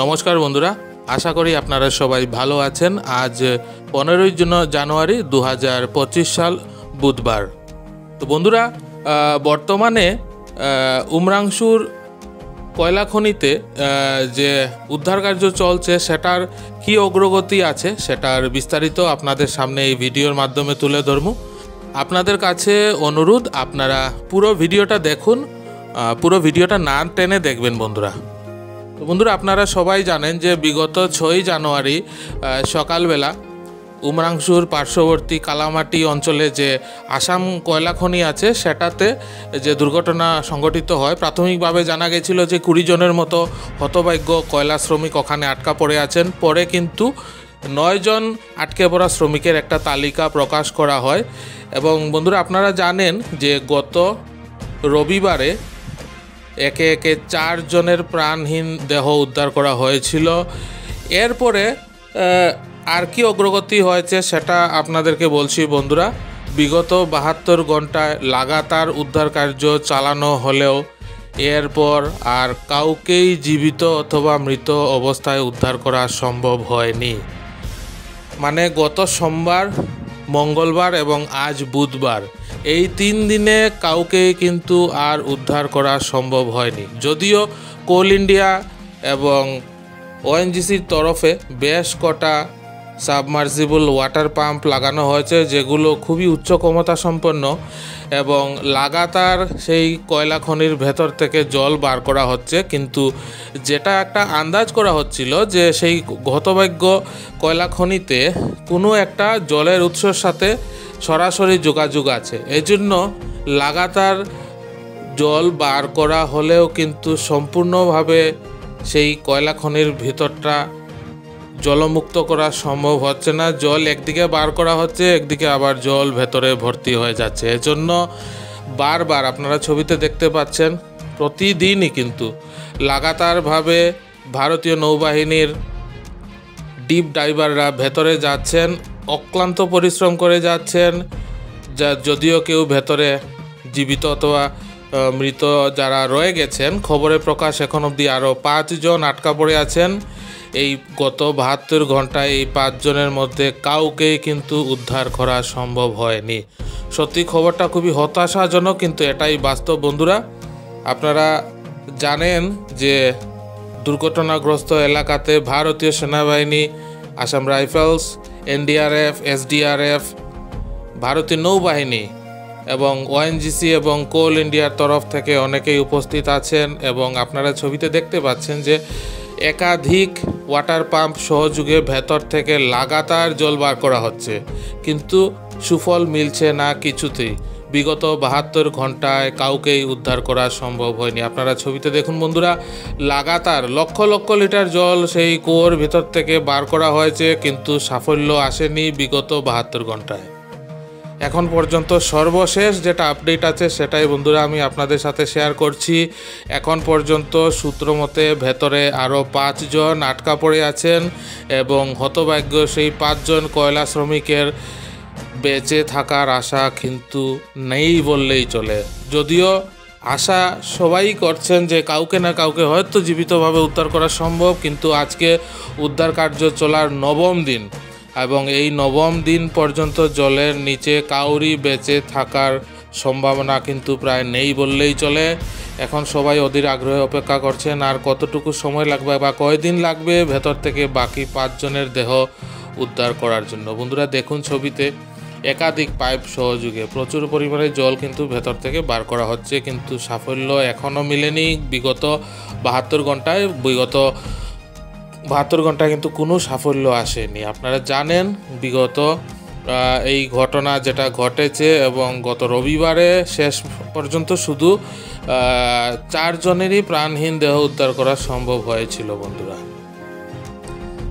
নমস্কার বন্ধুরা, আশা করি আপনারা সবাই ভালো আছেন। আজ 15ই জানুয়ারি 2025 সাল বুধবার। তো বন্ধুরা, বর্তমানে উমরাংশুর কয়লা খনিতে যে উদ্ধার কার্য চলছে সেটার কি অগ্রগতি আছে সেটার বিস্তারিত আপনাদের সামনে এই ভিডিওর মাধ্যমে তুলে ধরব। আপনাদের কাছে অনুরোধ, আপনারা পুরো ভিডিওটা দেখুন, পুরো ভিডিওটা না টেনে দেখবেন বন্ধুরা। তো বন্ধুরা, আপনারা সবাই জানেন যে বিগত 6ই জানুয়ারি সকালবেলা উমরাংশুর পার্শ্ববর্তী কালামাটি অঞ্চলে যে আসাম কয়লা খনি আছে সেটাতে যে দুর্ঘটনা সংঘটিত হয়। প্রাথমিকভাবে জানা গেছিল যে 20 জনের মতো হতভাগ্য কয়লা শ্রমিক ওখানে আটকা পড়ে আছেন। পরে কিন্তু 9 জন আটকে পড়া শ্রমিকের একটা তালিকা প্রকাশ করা হয়। এবং বন্ধুরা, আপনারা জানেন যে গত রবিবারে একে একে 4 জনের প্রাণহীন দেহ উদ্ধার করা হয়েছিল। এরপরে আর কি অগ্রগতি হয়েছে সেটা আপনাদেরকে বলছি বন্ধুরা। বিগত 72 ঘন্টায় লাগাতার উদ্ধার কার্য চালানো হলেও এরপর আর কাউকেই জীবিত অথবা মৃত অবস্থায় উদ্ধার করা সম্ভব হয়নি। মানে গত সোমবার, মঙ্গলবার এবং আজ বুধবার, এই 3 দিনে কাউকেই কিন্তু আর উদ্ধার করা সম্ভব হয়নি। যদিও কোল ইন্ডিয়া এবং ওএনজিসির তরফে বেশ কটা সাবমার্সিবল ওয়াটার পাম্প লাগানো হয়েছে, যেগুলো খুবই উচ্চ ক্ষমতা সম্পন্ন এবং লাগাতার সেই কয়লা খনির ভেতর থেকে জল বার করা হচ্ছে। কিন্তু যেটা একটা আন্দাজ করা হচ্ছিল যে সেই হতভাগ্য কয়লা খনিতে কোনো একটা জলের উৎসের সাথে সরাসরি যোগাযোগ আছে, এই জন্য লাগাতার জল বার করা হলেও কিন্তু সম্পূর্ণভাবে সেই কয়লা খনির ভিতরটা জলমুক্ত করা সম্ভব হচ্ছে না। জল একদিকে বার করা হচ্ছে, একদিকে আবার জল ভেতরে ভর্তি হয়ে যাচ্ছে। এজন্য বারবার আপনারা ছবিতে দেখতে পাচ্ছেন প্রতিদিনই কিন্তু লাগাতারভাবে ভারতীয় নৌবাহিনীর ডিপ ডাইভাররা ভেতরে যাচ্ছেন, অক্লান্ত পরিশ্রম করে যাচ্ছেন। যদিও কেউ ভেতরে জীবিত অথবা মৃত যারা রয়ে গেছেন, খবরে প্রকাশ এখন অবধি আরও 5 জন আটকা পড়ে আছেন। এই গত 72 ঘন্টায় এই 5 জনের মধ্যে কাউকেই কিন্তু উদ্ধার করা সম্ভব হয়নি। সত্যি খবরটা খুবই হতাশাজনক, কিন্তু এটাই বাস্তব বন্ধুরা। আপনারা জানেন যে দুর্ঘটনাগ্রস্ত এলাকাতে ভারতীয় সেনাবাহিনী, আসাম রাইফেলস, এনডিআরএফ, এসডিআরএফ, ভারতীয় নৌবাহিনী এবং ওএনজিসি এবং কোল ইন্ডিয়ার তরফ থেকে অনেকেই উপস্থিত আছেন। এবং আপনারা ছবিতে দেখতে পাচ্ছেন যে একাধিক ওয়াটার পাম্প সহযোগে ভেতর থেকে লাগাতার জল বার করা হচ্ছে, কিন্তু সুফল মিলছে না কিছুতেই। বিগত 72 ঘন্টায় কাউকেই উদ্ধার করা সম্ভব হয়নি। আপনারা ছবিতে দেখুন বন্ধুরা, লাগাতার লক্ষ লক্ষ লিটার জল সেই কুয়োর ভিতর থেকে বার করা হয়েছে, কিন্তু সাফল্য আসেনি বিগত 72 ঘন্টায়। এখন পর্যন্ত সর্বশেষ যেটা আপডেট আছে সেটাই বন্ধুরা আমি আপনাদের সাথে শেয়ার করছি। এখন পর্যন্ত সূত্র মতে ভেতরে আরও 5 জন আটকা পড়ে আছেন এবং হতভাগ্য সেই 5 জন কয়লা শ্রমিকের বেঁচে থাকার আশা কিন্তু নেই বললেই চলে। যদিও আশা সবাই করছেন যে কাউকে না কাউকে হয়তো জীবিতভাবে উদ্ধার করা সম্ভব, কিন্তু আজকে উদ্ধার কার্য চলার 9ম দিন এবং এই 9ম দিন পর্যন্ত জলের নিচে কাউরি বেঁচে থাকার সম্ভাবনা কিন্তু প্রায় নেই বললেই চলে। এখন সবাই অধীর আগ্রহে অপেক্ষা করছেন আর কতটুকু সময় লাগবে বা কয়দিন লাগবে ভেতর থেকে বাকি 5 জনের দেহ উদ্ধার করার জন্য। বন্ধুরা দেখুন ছবিতে, একাধিক পাইপ সহযোগে প্রচুর পরিমাণে জল কিন্তু ভেতর থেকে বার করা হচ্ছে, কিন্তু সাফল্য এখনও মিলেনি। বিগত 72 ঘন্টায় কিন্তু কোনো সাফল্য আসেনি। আপনারা জানেন বিগত এই ঘটনা যেটা ঘটেছে এবং গত রবিবারে শেষ পর্যন্ত শুধু 4 জনেরই প্রাণহীন দেহ উদ্ধার করা সম্ভব হয়েছিল বন্ধুরা।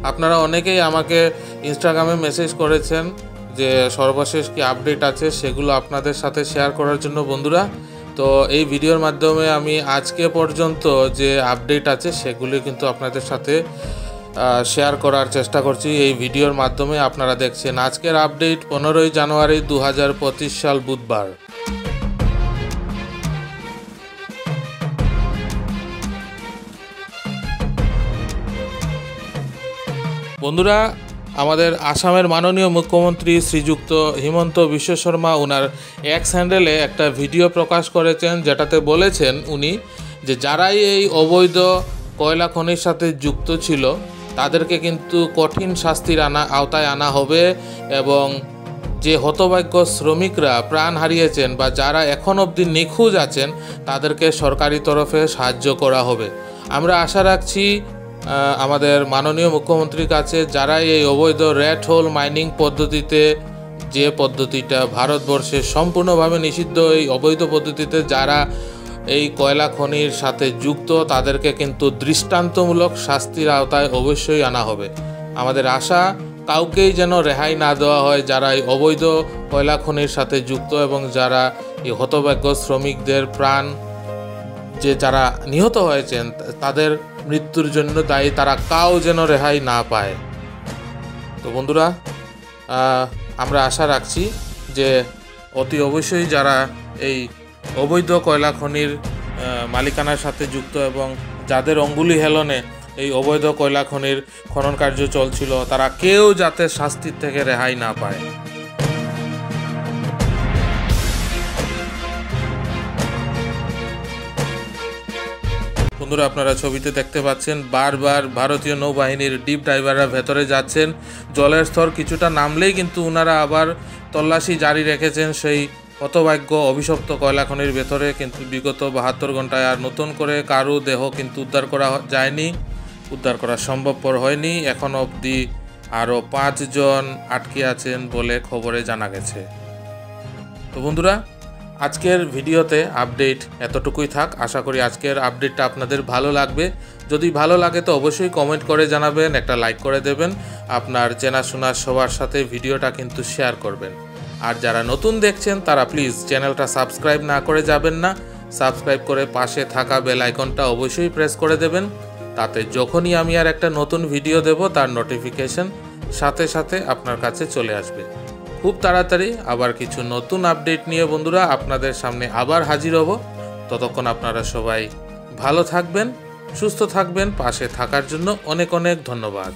আপনারা অনেকেই আমাকে ইনস্টাগ্রামে মেসেজ করেছেন যে সর্বশেষ কি আপডেট আছে, সেগুলো আপনাদের সাথে শেয়ার করার জন্য বন্ধুরা। তো এই ভিডিওর মাধ্যমে আমি আজকে পর্যন্ত যে আপডেট আছে সেগুলি কিন্তু আপনাদের সাথে শেয়ার করার চেষ্টা করছি। এই ভিডিওর মাধ্যমে আপনারা দেখছেন আজকের আপডেট 15ই জানুয়ারি 2025 সাল বুধবার। বন্ধুরা, আমাদের আসামের মাননীয় মুখ্যমন্ত্রী শ্রীযুক্ত হিমন্ত বিশ্ব শর্মা ওনার এক্স হ্যান্ডেলে একটা ভিডিও প্রকাশ করেছেন, যেটাতে বলেছেন উনি যে যারাই এই অবৈধ কয়লা খনির সাথে যুক্ত ছিল তাদেরকে কিন্তু কঠিন শাস্তির আওতায় আনা হবে এবং যে হতভাগ্য শ্রমিকরা প্রাণ হারিয়েছেন বা যারা এখন অবধি নিখোঁজ আছেন তাদেরকে সরকারি তরফে সাহায্য করা হবে। আমরা আশা রাখছি আমাদের মাননীয় মুখ্যমন্ত্রীর কাছে যারা এই অবৈধ রেড হোল মাইনিং পদ্ধতিতে, যে পদ্ধতিটা ভারতবর্ষে সম্পূর্ণভাবে নিষিদ্ধ, এই অবৈধ পদ্ধতিতে যারা এই কয়লা খনির সাথে যুক্ত তাদেরকে কিন্তু দৃষ্টান্তমূলক শাস্তির আওতায় অবশ্যই আনা হবে। আমাদের আশা কাউকেই যেন রেহাই না দেওয়া হয় যারা এই অবৈধ কয়লা খনির সাথে যুক্ত এবং যারা এই হতভাগ্য শ্রমিকদের প্রাণ যে যারা নিহত হয়েছেন তাদের মৃত্যুর জন্য দায়ী, তারা কাউ যেন রেহাই না পায়। তো বন্ধুরা, আমরা আশা রাখছি যে অতি অবশ্যই যারা এই অবৈধ কয়লা খনির মালিকানার সাথে যুক্ত এবং যাদের অঙ্গুলি হেলনে এই অবৈধ কয়লা খনির খনন কার্য চলছিল তারা কেউ যাতে শাস্তির থেকে রেহাই না পায়। বন্ধুরা, আপনারা ছবিতে দেখতে পাচ্ছেন বারবার ভারতীয় নৌবাহিনীর ডিপ ডাইভাররা ভেতরে যাচ্ছেন। জলের স্তর কিছুটা নামলেই কিন্তু ওনারা আবার তল্লাশি জারি রেখেছেন সেই হতভাগ্য অভিশপ্ত কয়লা খনির ভেতরে। কিন্তু বিগত 72 ঘন্টায় আর নতুন করে কারো দেহ কিন্তু উদ্ধার করা যায়নি, উদ্ধার করা সম্ভবপর হয়নি। এখন অবধি আরও 5 জন আটকে আছেন বলে খবরে জানা গেছে। তো বন্ধুরা, আজকের ভিডিওতে আপডেট এতটুকুই থাক। আশা করি আজকের আপডেটটা আপনাদের ভালো লাগবে। যদি ভালো লাগে তো অবশ্যই কমেন্ট করে জানাবেন, একটা লাইক করে দেবেন, আপনার চেনাশোনা সবার সাথে ভিডিওটা কিন্তু শেয়ার করবেন। আর যারা নতুন দেখছেন তারা প্লিজ চ্যানেলটা সাবস্ক্রাইব না করে যাবেন না, সাবস্ক্রাইব করে পাশে থাকা বেল আইকনটা অবশ্যই প্রেস করে দেবেন। তাতে যখনই আমি আর একটা নতুন ভিডিও দেব তার নোটিফিকেশন সাথে সাথে আপনার কাছে চলে আসবে। খুব তাড়াতাড়ি আবার কিছু নতুন আপডেট নিয়ে বন্ধুরা আপনাদের সামনে আবার হাজির হব। ততক্ষণ আপনারা সবাই ভালো থাকবেন, সুস্থ থাকবেন। পাশে থাকার জন্য অনেক অনেক ধন্যবাদ।